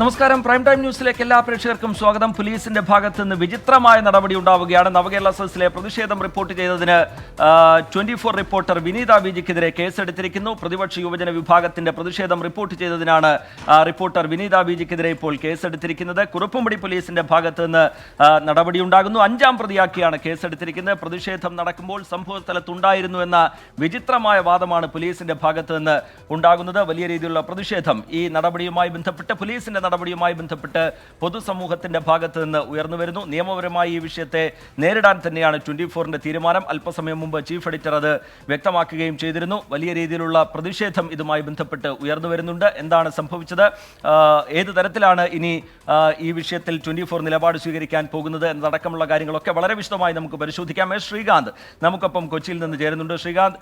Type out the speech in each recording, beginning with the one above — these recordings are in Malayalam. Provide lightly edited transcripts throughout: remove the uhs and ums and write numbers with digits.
നമസ്കാരം. പ്രൈം ടൈം ന്യൂസിലേക്ക് എല്ലാ പ്രേക്ഷകർക്കും സ്വാഗതം. പോലീസിന്റെ ഭാഗത്ത് നിന്ന് വിചിത്രമായ നടപടി ഉണ്ടാവുകയാണ്. നവകേരള സദസ്സിലെ പ്രതിഷേധം റിപ്പോർട്ട് ചെയ്തതിന് 24 റിപ്പോർട്ടർ വിനീത വിജിക്കെതിരെ കേസെടുത്തിരിക്കുന്നു. പ്രതിപക്ഷ യുവജന വിഭാഗത്തിന്റെ പ്രതിഷേധം റിപ്പോർട്ട് ചെയ്തതിനാണ് റിപ്പോർട്ടർ വിനീത വിജിക്കെതിരെ ഇപ്പോൾ കേസെടുത്തിരിക്കുന്നത്. കുറുപ്പുംപടി പോലീസിന്റെ ഭാഗത്ത് നിന്ന് നടപടി ഉണ്ടാകുന്നു. 5-ാം പ്രതിയാക്കിയാണ് കേസെടുത്തിരിക്കുന്നത്. പ്രതിഷേധം നടക്കുമ്പോൾ സംഭവ സ്ഥലത്തുണ്ടായിരുന്നു എന്ന വിചിത്രമായ വാദമാണ് പോലീസിന്റെ ഭാഗത്ത് നിന്ന് ഉണ്ടാകുന്നത്. വലിയ രീതിയിലുള്ള പ്രതിഷേധം ഈ നടപടിയുമായി ബന്ധപ്പെട്ട് പോലീസിന്റെ നടപടിയുമായി ബന്ധപ്പെട്ട് പൊതുസമൂഹത്തിന്റെ ഭാഗത്ത് നിന്ന് ഉയർന്നു വരുന്നു. നിയമപരമായി ഈ വിഷയത്തെ നേരിടാൻ തന്നെയാണ് 24ന്റെ തീരുമാനം. അല്പസമയം മുമ്പ് ചീഫ് എഡിറ്റർ അത് വ്യക്തമാക്കുകയും ചെയ്തിരുന്നു. വലിയ രീതിയിലുള്ള പ്രതിഷേധം ഇതുമായി ബന്ധപ്പെട്ട് ഉയർന്നു വരുന്നുണ്ട്. എന്താണ് സംഭവിച്ചത്, ഏത് തരത്തിലാണ് ഇനി ഈ വിഷയത്തിൽ 24 നിലപാട് സ്വീകരിക്കാൻ പോകുന്നത് എന്നതടക്കമുള്ള കാര്യങ്ങളൊക്കെ വളരെ വിശദമായി നമുക്ക് പരിശോധിക്കാം. ശ്രീകാന്ത് നമുക്കൊപ്പം കൊച്ചിയിൽ നിന്ന് ചേരുന്നുണ്ട്. ശ്രീകാന്ത്,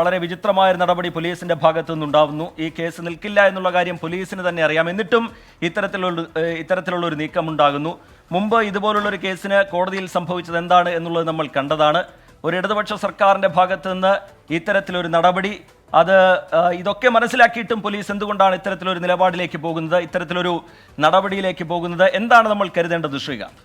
വളരെ വിചിത്രമായ നടപടി പോലീസിന്റെ ഭാഗത്തു നിന്നുണ്ടാവുന്നു. ഈ കേസ് നിൽക്കില്ല എന്നുള്ള കാര്യം പോലീസിന് തന്നെ അറിയാം. എന്നിട്ടും ഇത്തരത്തിലുള്ള ഒരു നീക്കം ഉണ്ടാകുന്നു. മുമ്പ് ഇതുപോലുള്ളൊരു കേസിന് കോടതിയിൽ സംഭവിച്ചത് എന്താണ് എന്നുള്ളത് നമ്മൾ കണ്ടതാണ്. ഒരു ഇടതുപക്ഷ സർക്കാരിന്റെ ഭാഗത്ത് നിന്ന് ഇത്തരത്തിലൊരു നടപടി, ഇതൊക്കെ മനസ്സിലാക്കിയിട്ടും പോലീസ് എന്തുകൊണ്ടാണ് ഇത്തരത്തിലൊരു നിലപാടിലേക്ക് പോകുന്നത്, ഇത്തരത്തിലൊരു നടപടിയിലേക്ക് പോകുന്നത്? എന്താണ് നമ്മൾ കരുതേണ്ടത് ശ്രീകാന്ത്?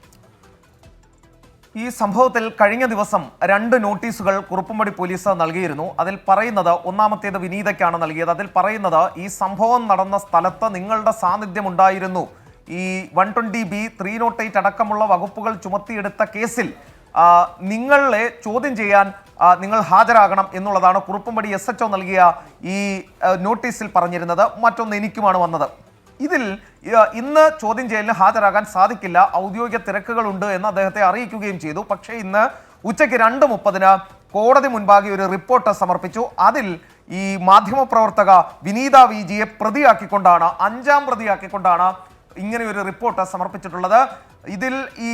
ഈ സംഭവത്തിൽ കഴിഞ്ഞ ദിവസം 2 നോട്ടീസുകൾ കുറുപ്പുംപടി പോലീസ് നൽകിയിരുന്നു. അതിൽ പറയുന്നത്, ഒന്നാമത്തേത് വിനീതയ്ക്കാണ് നൽകിയത്. അതിൽ പറയുന്നത്, ഈ സംഭവം നടന്ന സ്ഥലത്ത് നിങ്ങളുടെ സാന്നിധ്യം ഉണ്ടായിരുന്നു. ഈ 120B 308 അടക്കമുള്ള വകുപ്പുകൾ ചുമത്തിയെടുത്ത കേസിൽ നിങ്ങളെ ചോദ്യം ചെയ്യാൻ നിങ്ങൾ ഹാജരാകണം എന്നുള്ളതാണ് കുറുപ്പുംപടി SHO നൽകിയ ഈ നോട്ടീസിൽ പറഞ്ഞിരുന്നത്. മറ്റൊന്ന് എനിക്കുമാണ് വന്നത്. ഇതിൽ ഇന്ന് ചോദ്യം ചെയ്യലിന് ഹാജരാകാൻ സാധിക്കില്ല, ഔദ്യോഗിക തിരക്കുകളുണ്ട് എന്ന് അദ്ദേഹത്തെ അറിയിക്കുകയും ചെയ്തു. പക്ഷേ ഇന്ന് ഉച്ചയ്ക്ക് 2:30 കോടതി മുൻപാകെ ഒരു റിപ്പോർട്ട് സമർപ്പിച്ചു. അതിൽ ഈ മാധ്യമപ്രവർത്തക വിനീത വിജിയെ പ്രതിയാക്കിക്കൊണ്ടാണ്, 5-ാം പ്രതിയാക്കിക്കൊണ്ടാണ് ഇങ്ങനെ ഒരു റിപ്പോർട്ട് സമർപ്പിച്ചിട്ടുള്ളത്. ഇതിൽ ഈ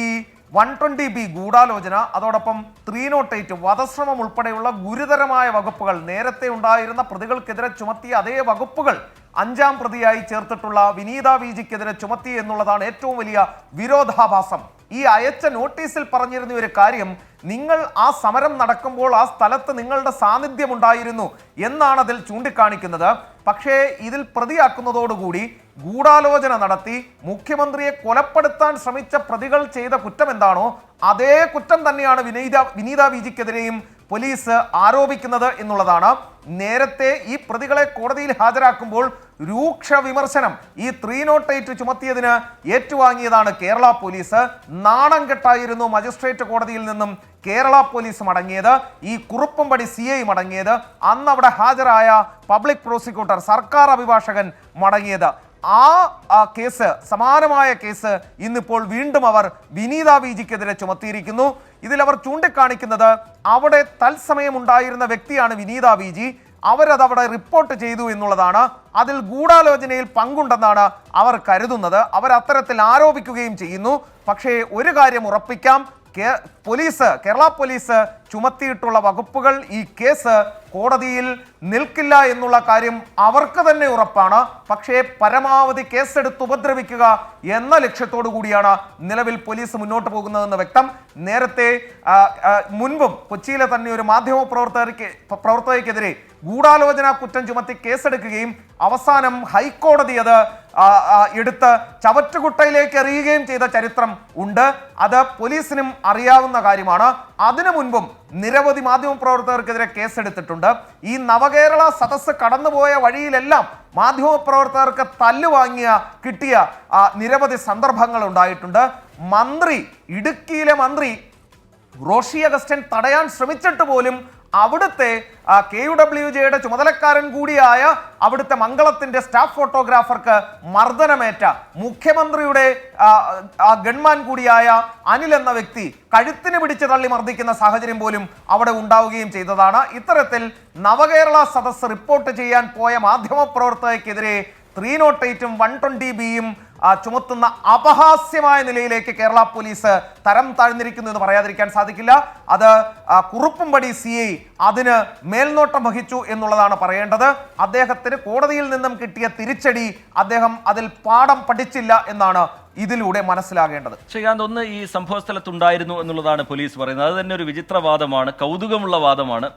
120B ഗൂഢാലോചന, അതോടൊപ്പം 308 വധശ്രമം ഉൾപ്പെടെയുള്ള ഗുരുതരമായ വകുപ്പുകൾ, നേരത്തെ ഉണ്ടായിരുന്ന പ്രതികൾക്കെതിരെ ചുമത്തിയ അതേ വകുപ്പുകൾ 5-ാം പ്രതിയായി ചേർത്തിട്ടുള്ള വിനീത വിജിക്കെതിരെ ചുമത്തി എന്നുള്ളതാണ് ഏറ്റവും വലിയ വിരോധാഭാസം. ഈ അയച്ച നോട്ടീസിൽ പറഞ്ഞിരുന്ന ഒരു കാര്യം, നിങ്ങൾ ആ സമരം നടക്കുമ്പോൾ ആ സ്ഥലത്ത് നിങ്ങളുടെ സാന്നിധ്യം ഉണ്ടായിരുന്നു എന്നാണ് അതിൽ ചൂണ്ടിക്കാണിക്കുന്നത്. പക്ഷേ ഇതിൽ പ്രതിയാക്കുന്നതോടുകൂടി ഗൂഢാലോചന നടത്തി മുഖ്യമന്ത്രിയെ കൊലപ്പെടുത്താൻ ശ്രമിച്ച പ്രതികൾ ചെയ്ത കുറ്റം എന്താണോ അതേ കുറ്റം തന്നെയാണ് വിനീത വിജിക്കെതിരെയും പോലീസ് ആരോപിക്കുന്നത് എന്നുള്ളതാണ്. നേരത്തെ ഈ പ്രതികളെ കോടതിയിൽ ഹാജരാക്കുമ്പോൾ രൂക്ഷ വിമർശനം ഈ 308 ചുമത്തിയതിന് ഏറ്റുവാങ്ങിയതാണ് കേരള പോലീസ്. നാണം കെട്ടായിരുന്നു മജിസ്ട്രേറ്റ് കോടതിയിൽ നിന്നും കേരള പോലീസ് മടങ്ങിയത്, ഈ കുറുപ്പുംപടി CI മടങ്ങിയത്, അന്ന് അവിടെ ഹാജരായ പബ്ലിക് പ്രോസിക്യൂട്ടർ, സർക്കാർ അഭിഭാഷകൻ മടങ്ങിയത്. ആ കേസ്, സമാനമായ കേസ് ഇന്നിപ്പോൾ വീണ്ടും അവർ വിനീത വിജിക്കെതിരെ ചുമത്തിയിരിക്കുന്നു. ഇതിൽ അവർ ചൂണ്ടിക്കാണിക്കുന്നത്, അവിടെ തത്സമയം ഉണ്ടായിരുന്ന വ്യക്തിയാണ് വിനീത വിജി, അവരത് അവിടെ റിപ്പോർട്ട് ചെയ്തു എന്നുള്ളതാണ്. അതിൽ ഗൂഢാലോചനയിൽ പങ്കുണ്ടെന്നാണ് അവർ കരുതുന്നത്. അവർ അത്തരത്തിൽ ആരോപിക്കുകയും ചെയ്യുന്നു. പക്ഷേ ഒരു കാര്യം ഉറപ്പിക്കാം, കേരള പോലീസ് ചുമത്തിയിട്ടുള്ള വകുപ്പുകൾ, ഈ കേസ് കോടതിയിൽ നിൽക്കില്ല എന്നുള്ള കാര്യം അവർക്ക് തന്നെ ഉറപ്പാണ്. പക്ഷേ പരമാവധി കേസെടുത്ത് ഉപദ്രവിക്കുക എന്ന ലക്ഷ്യത്തോടു കൂടിയാണ് നിലവിൽ പോലീസ് മുന്നോട്ട് പോകുന്നതെന്ന് വ്യക്തം. നേരത്തെ മുൻപും കൊച്ചിയിലെ തന്നെ ഒരു മാധ്യമ പ്രവർത്തകർക്കെതിരെ ഗൂഢാലോചന കുറ്റം ചുമത്തി കേസെടുക്കുകയും അവസാനം ഹൈക്കോടതി അത് എടുത്ത് ചവറ്റുകുട്ടയിലേക്ക് എറിയുകയും ചെയ്ത ചരിത്രം ഉണ്ട്. അത് പോലീസിനും അറിയാവുന്ന കാര്യമാണ്. അതിനു മുൻപും നിരവധി മാധ്യമപ്രവർത്തകർക്കെതിരെ കേസെടുത്തിട്ടുണ്ട്. ഈ നവകേരള സദസ്സ് കടന്നുപോയ വഴിയിലെല്ലാം മാധ്യമപ്രവർത്തകർക്ക് കിട്ടിയ നിരവധി സന്ദർഭങ്ങൾ ഉണ്ടായിട്ടുണ്ട്. ഇടുക്കിയിലെ മന്ത്രി റോഷി അഗസ്റ്റ്യൻ തടയാൻ ശ്രമിച്ചിട്ട് പോലും അവിടുത്തെ KUWJ ചുമതലക്കാരൻ കൂടിയായ അവിടുത്തെ മംഗളത്തിന്റെ സ്റ്റാഫ് ഫോട്ടോഗ്രാഫർക്ക് മർദ്ദനമേറ്റ, മുഖ്യമന്ത്രിയുടെ ഗൺമാൻ കൂടിയായ അനിൽ എന്ന വ്യക്തി കഴുത്തിന് പിടിച്ച് തള്ളി മർദ്ദിക്കുന്ന സാഹചര്യം പോലും അവിടെ ഉണ്ടാവുകയും ചെയ്തതാണ്. ഇത്തരത്തിൽ നവകേരള സദസ്സ് റിപ്പോർട്ട് ചെയ്യാൻ പോയ മാധ്യമപ്രവർത്തകർക്കെതിരെ 308 120B ചുമത്തുന്ന അപഹാസ്യമായ നിലയിലേക്ക് കേരള പോലീസ് തരം താഴ്ന്നിരിക്കുന്നു എന്ന് പറയാതിരിക്കാൻ സാധിക്കില്ല. അത് കുറുപ്പുംപടി CI അതിന് മേൽനോട്ടം വഹിച്ചു എന്നുള്ളതാണ് പറയേണ്ടത്. അദ്ദേഹത്തിന് കോടതിയിൽ നിന്നും കിട്ടിയ തിരിച്ചടി, അദ്ദേഹം അതിൽ പാഠം പഠിച്ചില്ല എന്നാണ് ഇതിലൂടെ മനസ്സിലാകേണ്ടത്. ശ്രീകാന്ത്, ഒന്ന് ഈ സംഭവ സ്ഥലത്തുണ്ടായിരുന്നു എന്നുള്ളതാണ് പോലീസ് പറയുന്നത്. അത് തന്നെ ഒരു വിചിത്ര വാദമാണ്, കൗതുകമുള്ള വാദമാണ്.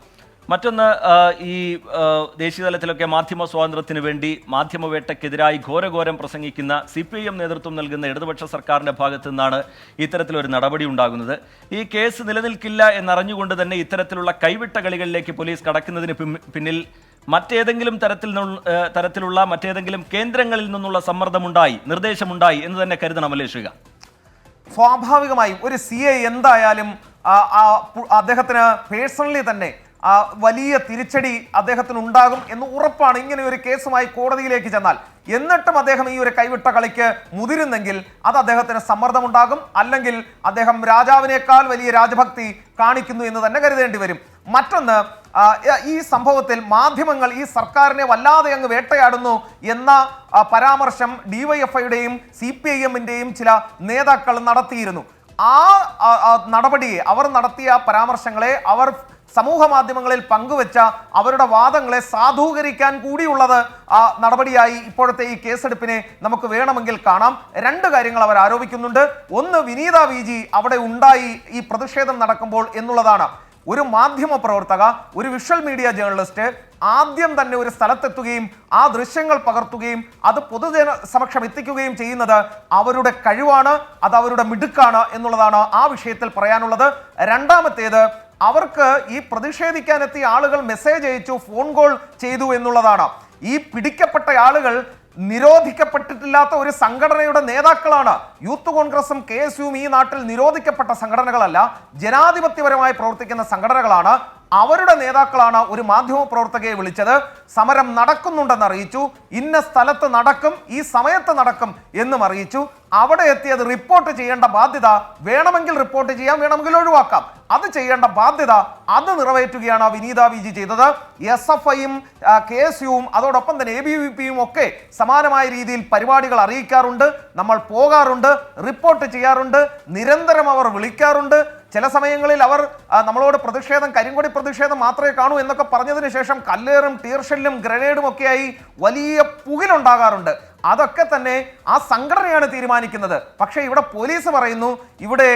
മറ്റൊന്ന് ഈ ദേശീയ തലത്തിലൊക്കെ മാധ്യമ സ്വാതന്ത്ര്യത്തിന് വേണ്ടി മാധ്യമവേട്ടയ്ക്കെതിരായി ഘോരഘോരം പ്രസംഗിക്കുന്ന CPIM നേതൃത്വം നൽകുന്ന ഇടതുപക്ഷ സർക്കാരിൻ്റെ ഭാഗത്തു നിന്നാണ് ഇത്തരത്തിലൊരു നടപടി ഉണ്ടാകുന്നത്. ഈ കേസ് നിലനിൽക്കില്ല എന്നറിഞ്ഞുകൊണ്ട് തന്നെ ഇത്തരത്തിലുള്ള കൈവിട്ട കളികളിലേക്ക് പോലീസ് കടക്കുന്നതിന് പിന്നിൽ മറ്റേതെങ്കിലും തരത്തിലുള്ള മറ്റേതെങ്കിലും കേന്ദ്രങ്ങളിൽ നിന്നുള്ള സമ്മർദ്ദമുണ്ടായി, നിർദ്ദേശമുണ്ടായി എന്ന് തന്നെ കരുതണമല്ലേ ശ്രീക? സ്വാഭാവികമായും ഒരു CI എന്തായാലും അദ്ദേഹത്തിന് പേഴ്സണലി തന്നെ വലിയ തിരിച്ചടി അദ്ദേഹത്തിന് ഉണ്ടാകും എന്ന് ഉറപ്പാണ്. ഇങ്ങനെ ഒരു കേസുമായി കോടതിയിലേക്ക് ചെന്നാൽ എന്നിട്ടും അദ്ദേഹം ഈ ഒരു കൈവിട്ട കളിക്ക് മുതിരുന്നെങ്കിൽ അത് അദ്ദേഹത്തിന് സമ്മർദ്ദമുണ്ടാകും, അല്ലെങ്കിൽ അദ്ദേഹം രാജാവിനേക്കാൾ വലിയ രാജഭക്തി കാണിക്കുന്നു എന്ന് തന്നെ കരുതേണ്ടി വരും. മറ്റൊന്ന്, ഈ സംഭവത്തിൽ മാധ്യമങ്ങൾ ഈ സർക്കാരിനെ വല്ലാതെ അങ്ങ് വേട്ടയാടുന്നു എന്ന പരാമർശം DYFIയുടെയും CPIMന്റെയും ചില നേതാക്കൾ നടത്തിയിരുന്നു. ആ നടപടിയെ, അവർ നടത്തിയ പരാമർശങ്ങളെ, അവർ സമൂഹ മാധ്യമങ്ങളിൽ പങ്കുവെച്ച അവരുടെ വാദങ്ങളെ സാധൂകരിക്കാൻ കൂടിയുള്ളത് നടപടിയായി ഇപ്പോഴത്തെ ഈ കേസെടുപ്പിനെ നമുക്ക് വേണമെങ്കിൽ കാണാം. രണ്ട് കാര്യങ്ങൾ അവർ ആരോപിക്കുന്നുണ്ട്. ഒന്ന്, വിനീത VG അവിടെ ഉണ്ടായി ഈ പ്രതിഷേധം നടക്കുമ്പോൾ എന്നുള്ളതാണ്. ഒരു മാധ്യമ പ്രവർത്തക, ഒരു വിഷ്വൽ മീഡിയ ജേർണലിസ്റ്റ് ആദ്യം തന്നെ ഒരു സ്ഥലത്തെത്തുകയും ആ ദൃശ്യങ്ങൾ പകർത്തുകയും അത് പൊതുജന സമക്ഷം എത്തിക്കുകയും ചെയ്യുന്നത് അവരുടെ കഴിവാണ്, അത് അവരുടെ മിടുക്കാണ് എന്നുള്ളതാണ് ആ വിഷയത്തിൽ പറയാനുള്ളത്. രണ്ടാമത്തേത്, അവർക്ക് ഈ പ്രതിഷേധിക്കാനെത്തിയ ആളുകൾ മെസ്സേജ് അയച്ചു, ഫോൺ കോൾ ചെയ്തു എന്നുള്ളതാണ്. ഈ പിടിക്കപ്പെട്ട ആളുകൾ നിരോധിക്കപ്പെട്ടിട്ടില്ലാത്ത ഒരു സംഘടനയുടെ നേതാക്കളാണ്. യൂത്ത് കോൺഗ്രസും KSUവും ഈ നാട്ടിൽ നിരോധിക്കപ്പെട്ട സംഘടനകളല്ല, ജനാധിപത്യപരമായി പ്രവർത്തിക്കുന്ന സംഘടനകളാണ്. അവരുടെ നേതാക്കളാണ് ഒരു മാധ്യമ പ്രവർത്തകയെ വിളിച്ചത്, സമരം നടക്കുന്നുണ്ടെന്ന് അറിയിച്ചു, ഇന്ന സ്ഥലത്ത് നടക്കും, ഈ സമയത്ത് നടക്കും എന്നും അറിയിച്ചു. അവിടെ എത്തിയത് റിപ്പോർട്ട് ചെയ്യേണ്ട ബാധ്യത, വേണമെങ്കിൽ റിപ്പോർട്ട് ചെയ്യാം, വേണമെങ്കിൽ ഒഴിവാക്കാം, അത് ചെയ്യേണ്ട ബാധ്യത അത് നിറവേറ്റുകയാണ് വിനീത VG ചെയ്തത്. SFIയും KSUവും അതോടൊപ്പം തന്നെ ABVPയും ഒക്കെ സമാനമായ രീതിയിൽ പരിപാടികൾ അറിയിക്കാറുണ്ട്, നമ്മൾ പോകാറുണ്ട്, റിപ്പോർട്ട് ചെയ്യാറുണ്ട്, നിരന്തരം അവർ വിളിക്കാറുണ്ട്. ചില സമയങ്ങളിൽ അവർ നമ്മളോട് പ്രതിഷേധം, കരിങ്കൊടി പ്രതിഷേധം മാത്രമേ കാണൂ എന്നൊക്കെ പറഞ്ഞതിന് ശേഷം കല്ലേറും ടീർഷെല്ലും ഗ്രനേഡും ഒക്കെയായി വലിയ പുകിലുണ്ടാകാറുണ്ട്. അതൊക്കെ തന്നെ ആ സംഘടനയാണ് തീരുമാനിക്കുന്നത്. പക്ഷേ ഇവിടെ പോലീസ് പറയുന്നു, ഇവിടെ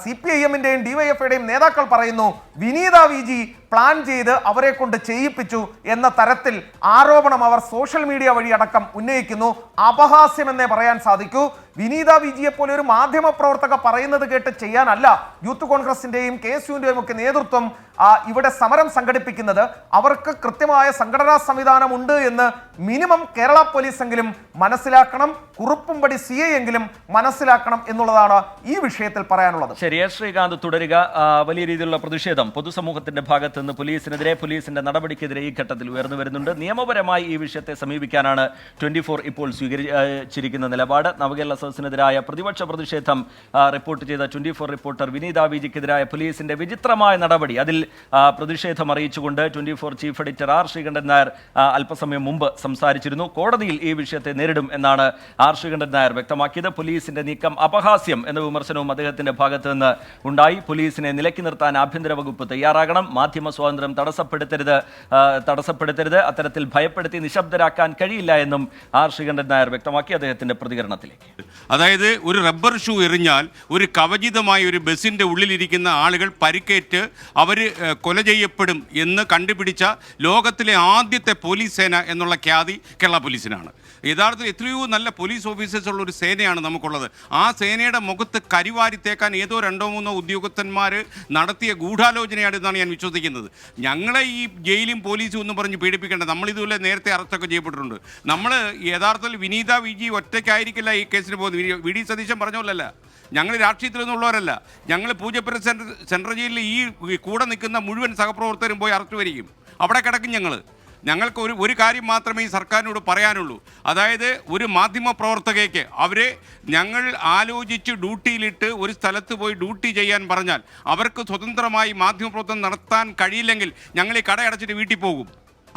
CPIMന്റെയും DYFIയുടെയും നേതാക്കൾ പറയുന്നു വിനീത VG പ്ലാൻ ചെയ്ത് അവരെ കൊണ്ട് ചെയ്യിപ്പിച്ചു എന്ന തരത്തിൽ ആരോപണം അവർ സോഷ്യൽ മീഡിയ വഴി അടക്കം ഉന്നയിക്കുന്നു. അപഹാസ്യമെന്നേ പറയാൻ സാധിക്കൂ. വിനീത VGയെ പോലെ ഒരു മാധ്യമ പ്രവർത്തക പറയുന്നത് കേട്ട് ചെയ്യാനല്ല യൂത്ത് കോൺഗ്രസിന്റെയും KSUവിന്റെയും ഒക്കെ നേതൃത്വം ഇവിടെ സമരം സംഘടിപ്പിക്കുന്നത്. അവർക്ക് കൃത്യമായ സംഘടനാ സംവിധാനം ഉണ്ട് എന്ന് മിനിമം കേരള പോലീസ് എങ്കിലും മനസ്സിലാക്കണം, കുറുപ്പുംപടി CI എങ്കിലും മനസ്സിലാക്കണം എന്നുള്ളതാണ് ഈ വിഷയത്തിൽ പറയാനുള്ളത്. ശരി, ശ്രീകാന്ത് തുടരുക. വലിയ രീതിയിലുള്ള പ്രതിഷേധം പൊതുസമൂഹത്തിന്റെ ഭാഗത്ത് നിന്ന് പോലീസിനെതിരെ, പോലീസിന്റെ നടപടിക്കെതിരെ ഈ ഘട്ടത്തിൽ ഉയർന്നു വരുന്നുണ്ട്. നിയമപരമായി ഈ വിഷയത്തെ സമീപിക്കാനാണ് 24 ഇപ്പോൾ സ്വീകരിച്ചിരിക്കുന്ന നിലപാട്. നവകേരള സദസ്സിനെതിരായ പ്രതിപക്ഷ പ്രതിഷേധം റിപ്പോർട്ട് ചെയ്ത 24 റിപ്പോർട്ടർ വിനീത VGക്കെതിരായ പോലീസിന്റെ വിചിത്രമായ നടപടി, അതിൽ പ്രതിഷേധം അറിയിച്ചുകൊണ്ട് 24 chief editor R Sreekandan Nair അല്പസമയം മുമ്പ് സംസാരിച്ചിരുന്നു. കോടതിയിൽ ഈ വിഷയത്തെ നേരിടും എന്നാണ് R ശ്രീകണ്ഠൻ നായർ വ്യക്തമാക്കിയത്. പോലീസിന്റെ നീക്കം അപഹാസ്യം എന്ന വിമർശനവും അദ്ദേഹത്തിന്റെ ഭാഗത്ത് നിന്ന് ഉണ്ടായി. പോലീസിനെ നിലയ്ക്ക് നിർത്താൻ ആഭ്യന്തര വകുപ്പ് തയ്യാറാകണം, മാധ്യമ സ്വാതന്ത്ര്യം തടസ്സപ്പെടുത്തരുത്, അത്തരത്തിൽ ഭയപ്പെടുത്തി നിശബ്ദരാക്കാൻ കഴിയില്ല എന്നും R ശ്രീകണ്ഠൻ നായർ വ്യക്തമാക്കി. അദ്ദേഹത്തിന്റെ പ്രതികരണത്തിലേക്ക്, അതായത് ഒരു റബ്ബർ ഷൂ എറിഞ്ഞാൽ ഒരു കവചിതമായ ഒരു ബസിൻ്റെ ഉള്ളിലിരിക്കുന്ന ആളുകൾ പരിക്കേറ്റ് അവർ കൊല ചെയ്യപ്പെടും എന്ന് കണ്ടുപിടിച്ച ലോകത്തിലെ ആദ്യത്തെ പോലീസ് സേന എന്നുള്ള ഖ്യാതി കേരള പോലീസിനാണ്. യഥാർത്ഥത്തിൽ എത്രയോ നല്ല പോലീസ് ഓഫീസേഴ്സ് ഉള്ള ഒരു സേനയാണ് നമുക്കുള്ളത്. ആ സേനയുടെ മുഖത്ത് കരിവാരിത്തേക്കാൻ ഏതോ 2-3 ഉദ്യോഗസ്ഥന്മാർ നടത്തിയ ഗൂഢാലോചനയാണെന്നാണ് ഞാൻ വിശ്വസിക്കുന്നത്. ഞങ്ങളെ ഈ ജയിലും പോലീസും ഒന്നും പറഞ്ഞ് പീഡിപ്പിക്കേണ്ട, നമ്മളിതുപോലെ നേരത്തെ അറസ്റ്റൊക്കെ ചെയ്യപ്പെട്ടിട്ടുണ്ട്. നമ്മൾ യഥാർത്ഥത്തിൽ വിനീത VG ഒറ്റയ്ക്കായിരിക്കില്ല ഈ കേസിന് പോകുന്നത്. VD സതീശൻ പറഞ്ഞ പോലല്ല, ഞങ്ങൾ രാഷ്ട്രീയത്തിലൊന്നുമുള്ളവരല്ല. ഞങ്ങൾ പൂജപ്പുര സെൻട്രൽ ജയിലിൽ ഈ കൂടെ നിൽക്കുന്ന മുഴുവൻ സഹപ്രവർത്തകരും പോയി അറസ്റ്റ് വരികയും അവിടെ കിടക്കും. ഞങ്ങൾക്ക് ഒരു കാര്യം മാത്രമേ ഈ സർക്കാരിനോട് പറയാനുള്ളൂ. അതായത് ഒരു മാധ്യമ പ്രവർത്തകയ്ക്ക് അവരെ ഞങ്ങൾ ആലോചിച്ച് ഡ്യൂട്ടിയിലിട്ട് ഒരു സ്ഥലത്ത് പോയി ഡ്യൂട്ടി ചെയ്യാൻ പറഞ്ഞാൽ അവർക്ക് സ്വതന്ത്രമായി മാധ്യമപ്രവർത്തനം നടത്താൻ കഴിയില്ലെങ്കിൽ ഞങ്ങൾ ഈ കടയടച്ചിട്ട് വീട്ടിൽ പോകും.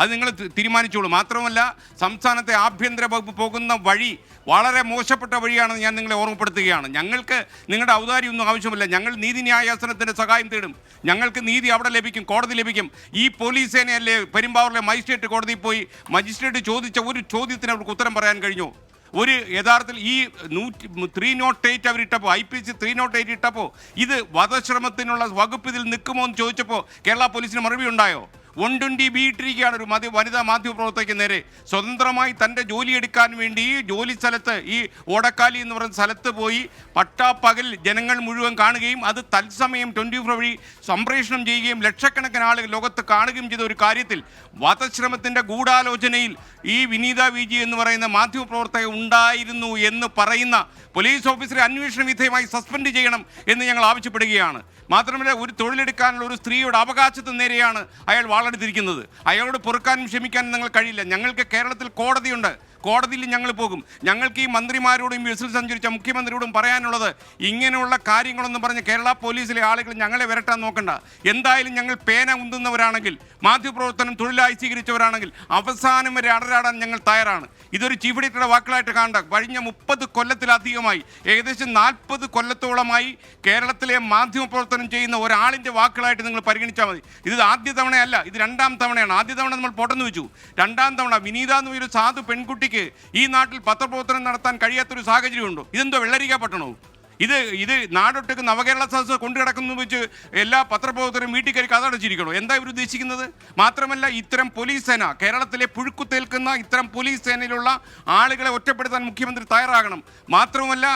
അത് നിങ്ങൾ തീരുമാനിച്ചോളൂ. മാത്രമല്ല, സംസ്ഥാനത്തെ ആഭ്യന്തര വകുപ്പ് പോകുന്ന വഴി വളരെ മോശപ്പെട്ട വഴിയാണെന്ന് ഞാൻ നിങ്ങളെ ഓർമ്മപ്പെടുത്തുകയാണ്. ഞങ്ങൾക്ക് നിങ്ങളുടെ ഔദാര്യമൊന്നും ആവശ്യമില്ല. ഞങ്ങൾ നീതിന്യായാസനത്തിൻ്റെ സഹായം തേടും. ഞങ്ങൾക്ക് നീതി അവിടെ ലഭിക്കും, കോടതി ലഭിക്കും. ഈ പോലീസ് സേനയല്ലേ പെരുമ്പാവൂരിലെ മജിസ്ട്രേറ്റ് കോടതിയിൽ പോയി മജിസ്ട്രേറ്റ് ചോദിച്ച ഒരു ചോദ്യത്തിന് അവർക്ക് ഉത്തരം പറയാൻ കഴിഞ്ഞു? ഒരു യഥാർത്ഥത്തിൽ ഈ 308 അവരിട്ടപ്പോൾ, IPC 308 ഇട്ടപ്പോൾ ഇത് വധശ്രമത്തിനുള്ള വകുപ്പ് ഇതിൽ നിൽക്കുമോ എന്ന് ചോദിച്ചപ്പോൾ കേരള പോലീസിന് മറുപടി ഉണ്ടായോ? 120 ഇട്ടിരിക്കുകയാണ് ഒരു വനിതാ മാധ്യമപ്രവർത്തകയ്ക്ക് നേരെ. സ്വതന്ത്രമായി തൻ്റെ ജോലി എടുക്കാൻ വേണ്ടി ജോലി സ്ഥലത്ത് ഈ ഓടക്കാലി എന്ന് പറയുന്ന സ്ഥലത്ത് പോയി പട്ടാപ്പകൽ ജനങ്ങൾ മുഴുവൻ കാണുകയും അത് തത്സമയം 24 വഴി സംപ്രേഷണം ചെയ്യുകയും ലക്ഷക്കണക്കിന് ആളുകൾ ലോകത്ത് കാണുകയും ചെയ്ത ഒരു കാര്യത്തിൽ വധശ്രമത്തിൻ്റെ ഗൂഢാലോചനയിൽ ഈ വിനീത വിജി എന്ന് പറയുന്ന മാധ്യമപ്രവർത്തക ഉണ്ടായിരുന്നു എന്ന് പറയുന്ന പോലീസ് ഓഫീസറെ അന്വേഷണ വിധേയമായി സസ്പെൻഡ് ചെയ്യണം എന്ന് ഞങ്ങൾ ആവശ്യപ്പെടുകയാണ്. മാത്രമല്ല, ഒരു തൊഴിലെടുക്കാനുള്ള ഒരു സ്ത്രീയുടെ അവകാശത്തിന് നേരെയാണ് അയാൾ വാളെടുത്തിരിക്കുന്നത്. അയാളോട് പൊറുക്കാനും ക്ഷമിക്കാനും ഞങ്ങൾ കഴിയില്ല. ഞങ്ങൾക്ക് കേരളത്തിൽ കോടതിയുണ്ട്, കോടതിയിൽ ഞങ്ങൾ പോകും. ഞങ്ങൾക്ക് ഈ മന്ത്രിമാരോടും ബസ്സിൽ സഞ്ചരിച്ച മുഖ്യമന്ത്രിയോടും പറയാനുള്ളത്, ഇങ്ങനെയുള്ള കാര്യങ്ങളൊന്നും പറഞ്ഞ് കേരള പോലീസിലെ ആളുകൾ ഞങ്ങളെ വരട്ടാൻ നോക്കണ്ട. എന്തായാലും ഞങ്ങൾ പേന ഉന്തുന്നവരാണെങ്കിൽ, മാധ്യമപ്രവർത്തനം തൊഴിലായി സ്വീകരിച്ചവരാണെങ്കിൽ അവസാനം വരെ അടരാടാൻ ഞങ്ങൾ തയ്യാറാണ്. ഇതൊരു ചീഫ് എഡിറ്ററുടെ വാക്കുകളായിട്ട് കാണണ്ട. കഴിഞ്ഞ 30 കൊല്ലത്തിലധികമായി, ഏകദേശം 40 കൊല്ലത്തോളമായി കേരളത്തിലെ മാധ്യമപ്രവർത്തനം ചെയ്യുന്ന ഒരാളിൻ്റെ വാക്കുകളായിട്ട് നിങ്ങൾ പരിഗണിച്ചാൽ മതി. ഇത് ആദ്യ തവണയല്ല, ഇത് 2ാം തവണയാണ്. ആദ്യ തവണ നമ്മൾ പൊട്ടന്ന് വെച്ചു. 2ാം തവണ വിനീത എന്ന് ഒരു സാധു പെൺകുട്ടിക്ക് ഈ നാട്ടിൽ പത്രപ്രവർത്തനം നടത്താൻ കഴിയാത്തൊരു സാഹചര്യമുണ്ടോ? ഇതെന്തോ വെള്ളരിക്കപ്പെട്ടണോ? ഇത് നാടൊട്ടുക്ക് നവകേരള സദസ്സ് കൊണ്ടു കിടക്കുന്നു വെച്ച് എല്ലാ പത്രപ്രവർത്തകരും വീട്ടിൽ കയറി കഥടച്ചിരിക്കണോ? എന്താ ഇവർ ഉദ്ദേശിക്കുന്നത്? മാത്രമല്ല, ഇത്തരം പോലീസ് സേന, കേരളത്തിലെ പുഴുക്കുത്തേൽക്കുന്ന ഇത്തരം പോലീസ് സേനയിലുള്ള ആളുകളെ ഒറ്റപ്പെടുത്താൻ മുഖ്യമന്ത്രി തയ്യാറാകണം. മാത്രമല്ല,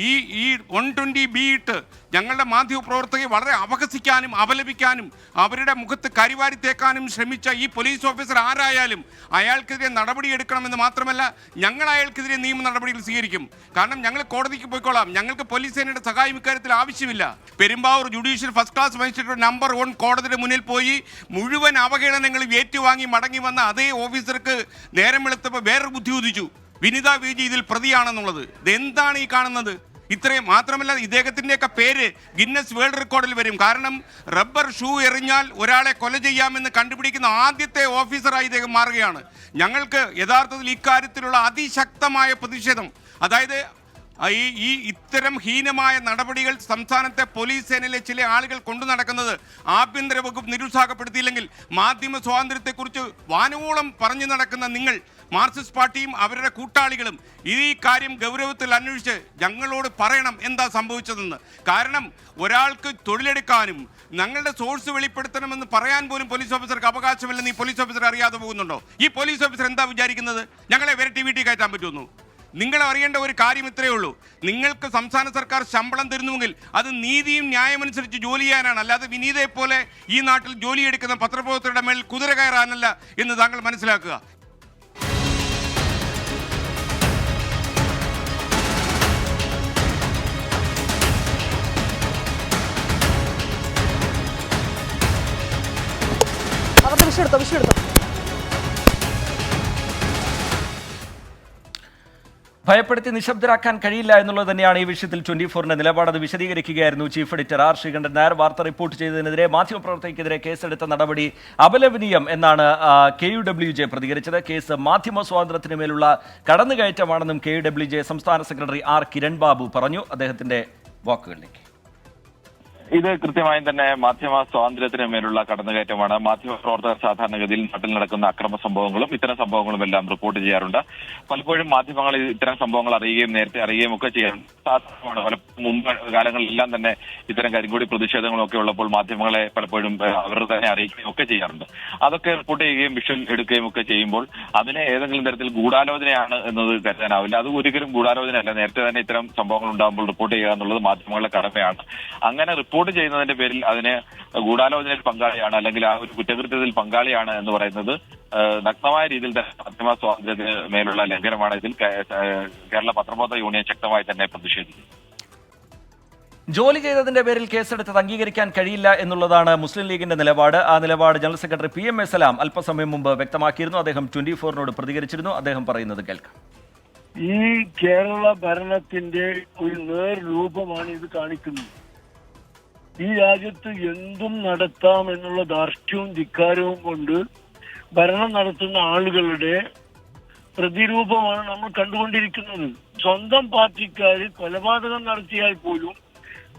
ഈ 120 ഇട്ട് ഞങ്ങളുടെ മാധ്യമപ്രവർത്തകരെ വളരെ അപഹസിക്കാനും അപലപിക്കാനും അവരുടെ മുഖത്ത് കരിവാരി തേക്കാനും ശ്രമിച്ച ഈ പോലീസ് ഓഫീസർ ആരായാലും അയാൾക്കെതിരെ നടപടിയെടുക്കണമെന്ന് മാത്രമല്ല, ഞങ്ങൾ അയാൾക്കെതിരെ നിയമ നടപടികൾ സ്വീകരിക്കും. കാരണം ഞങ്ങൾ കോടതിക്ക് പോയിക്കോളാം. ഞങ്ങൾക്ക് പോലീസ് സേനയുടെ സഹായം ഇക്കാര്യത്തിൽ ആവശ്യമില്ല. Perumbavoor judicial first class magistrate number 1 കോടതിയുടെ മുന്നിൽ പോയി മുഴുവൻ അവഹേളനങ്ങളും ഏറ്റുവാങ്ങി മടങ്ങി വന്ന അതേ ഓഫീസർക്ക് നേരം വെളുത്തപ്പോൾ വേറൊരു ബുദ്ധി ഉദിച്ചു. വിനിത വിജി ഇതിൽ പ്രതിയാണെന്നുള്ളത്. ഇതെന്താണ് ഈ കാണുന്നത്? ഇത്രയും മാത്രമല്ല, ഇദ്ദേഹത്തിൻ്റെയൊക്കെ പേര് ഗിന്നസ് വേൾഡ് റെക്കോർഡിൽ വരും. കാരണം റബ്ബർ ഷൂ എറിഞ്ഞാൽ ഒരാളെ കൊല ചെയ്യാമെന്ന് കണ്ടുപിടിക്കുന്ന ആദ്യത്തെ ഓഫീസറായി ഇദ്ദേഹം മാറുകയാണ്. ഞങ്ങൾക്ക് യഥാർത്ഥത്തിൽ ഇക്കാര്യത്തിലുള്ള അതിശക്തമായ പ്രതിഷേധം, അതായത് ഈ ഇത്തരം ഹീനമായ നടപടികൾ സംസ്ഥാനത്തെ പോലീസ് സേനയിലെ ചില ആളുകൾ കൊണ്ടു നടക്കുന്നത് ആഭ്യന്തര വകുപ്പ് നിരുത്സാഹപ്പെടുത്തിയില്ലെങ്കിൽ മാധ്യമ സ്വാതന്ത്ര്യത്തെക്കുറിച്ച് വാനോളം പറഞ്ഞു നടക്കുന്ന നിങ്ങൾ, മാർക്സിസ്റ്റ് പാർട്ടിയും അവരുടെ കൂട്ടാളികളും ഈ കാര്യം ഗൗരവത്തിൽ അന്വേഷിച്ച് ഞങ്ങളോട് പറയണം എന്താ സംഭവിച്ചതെന്ന്. കാരണം ഒരാൾക്ക് തൊഴിലെടുക്കാനും ഞങ്ങളുടെ സോഴ്സ് വെളിപ്പെടുത്തണമെന്ന് പറയാൻ പോലും പോലീസ് ഓഫീസർക്ക് അവകാശമില്ലെന്ന് ഈ പോലീസ് ഓഫീസർ അറിയാതെ പോകുന്നുണ്ടോ? ഈ പോലീസ് ഓഫീസർ എന്താ വിചാരിക്കുന്നത്? ഞങ്ങളെ വരട്ടി വീട്ടിൽ കയറ്റാൻ പറ്റുമെന്നു? നിങ്ങൾ അറിയേണ്ട ഒരു കാര്യം ഇത്രയേ ഉള്ളൂ. നിങ്ങൾക്ക് സംസ്ഥാന സർക്കാർ ശമ്പളം തരുന്നുവെങ്കിൽ അത് നീതിയും ന്യായമനുസരിച്ച് ജോലി ചെയ്യാനാണ്, അല്ലാതെ വിനീതയെ പോലെ ഈ നാട്ടിൽ ജോലിയെടുക്കുന്ന പത്രപ്രവർത്തകരുടെ മേൽ കുതിര കയറാനല്ല എന്ന് താങ്കൾ മനസ്സിലാക്കുക. ഭയപ്പെടുത്തി നിശബ്ദരാക്കാൻ കഴിയില്ല എന്നുള്ളത് തന്നെയാണ് ഈ വിഷയത്തിൽ 24-ന്റെ നിലപാട്. അത് വിശദീകരിക്കുകയായിരുന്നു chief editor R Sreekandan Nair. വാർത്ത റിപ്പോർട്ട് ചെയ്തതിനെതിരെ മാധ്യമപ്രവർത്തകർക്കെതിരെ കേസെടുത്ത നടപടി അപലപനീയം എന്നാണ് KUWJ പ്രതികരിച്ചത്. കേസ് മാധ്യമ സ്വാതന്ത്ര്യത്തിന് മേലുള്ള കടന്നുകയറ്റമാണെന്നും KUWJ സംസ്ഥാന സെക്രട്ടറി ആർ കിരൺ ബാബു പറഞ്ഞു. അദ്ദേഹത്തിന്റെ വാക്കുകളിലേക്ക്. ഇത് കൃത്യമായും തന്നെ മാധ്യമ സ്വാതന്ത്ര്യത്തിന് മേലുള്ള കടന്നുകയറ്റമാണ്. മാധ്യമ പ്രവർത്തകർ സാധാരണഗതിയിൽ നാട്ടിൽ നടക്കുന്ന അക്രമ സംഭവങ്ങളും ഇത്തരം സംഭവങ്ങളും എല്ലാം റിപ്പോർട്ട് ചെയ്യാറുണ്ട്. പലപ്പോഴും മാധ്യമങ്ങൾ ഇത്തരം സംഭവങ്ങൾ അറിയുകയും നേരത്തെ അറിയുകയും ഒക്കെ ചെയ്യാൻ സാധാരണമാണ്. പല മുമ്പ് കാലങ്ങളിലെല്ലാം തന്നെ ഇത്തരം കരിങ്കൊടി പ്രതിഷേധങ്ങളും ഒക്കെ ഉള്ളപ്പോൾ മാധ്യമങ്ങളെ പലപ്പോഴും അവർ തന്നെ അറിയിക്കുകയും ഒക്കെ ചെയ്യാറുണ്ട്. അതൊക്കെ റിപ്പോർട്ട് ചെയ്യുകയും വിഷൻ എടുക്കുകയും ഒക്കെ ചെയ്യുമ്പോൾ അതിനെ ഏതെങ്കിലും തരത്തിൽ ഗൂഢാലോചനയാണ് എന്നത് കരുതാനാവില്ല. അത് ഒരിക്കലും ഗൂഢാലോചനയല്ല. നേരത്തെ തന്നെ ഇത്തരം സംഭവങ്ങൾ ഉണ്ടാകുമ്പോൾ റിപ്പോർട്ട് ചെയ്യുക എന്നുള്ളത് മാധ്യമങ്ങളുടെ കടമയാണ്. അങ്ങനെ റിപ്പോർട്ട് ചെയ്യുന്നതിന്റെ പേരിൽ അതിന് ഗൂഢാലോചനയിൽ പങ്കാളിയാണ് അല്ലെങ്കിൽ ആ ഒരു കുറ്റകൃത്യത്തിൽ പങ്കാളിയാണ് എന്ന് പറയുന്നത് നഗ്നമായ രീതിയിൽ തന്നെ മാധ്യമ സ്വാതന്ത്ര്യത്തിന് മേലുള്ള ലംഘനമാണ്. ഇതിൽ കേരള പത്രപ്രവർത്തക യൂണിയൻ ശക്തമായി തന്നെ പ്രതിഷേധിക്കുന്നു. ജോലി ചെയ്തതിന്റെ പേരിൽ കേസെടുത്തത് അംഗീകരിക്കാൻ കഴിയില്ല എന്നുള്ളതാണ് മുസ്ലിം ലീഗിന്റെ നിലപാട്. ആ നിലപാട് ജനറൽ സെക്രട്ടറി PM എ സലാം അല്പസമയം മുമ്പ് വ്യക്തമാക്കിയിരുന്നു. അദ്ദേഹം 24-നോട് പ്രതികരിച്ചിരുന്നു. അദ്ദേഹം പറയുന്നത് കേൾക്കാം. ഈ കേരള ഭരണത്തിന്റെ ഒരു നേർരൂപമാണ് ഇത് കാണിക്കുന്നത്. ഈ രാജ്യത്ത് എന്തും നടത്താം എന്നുള്ള ധാർഷ്ട്യവും ധിക്കാരവും കൊണ്ട് ഭരണം നടത്തുന്ന ആളുകളുടെ പ്രതിരൂപമാണ് നമ്മൾ കണ്ടുകൊണ്ടിരിക്കുന്നത്. സ്വന്തം പാർട്ടിക്കാര് കൊലപാതകം നടത്തിയാൽ പോലും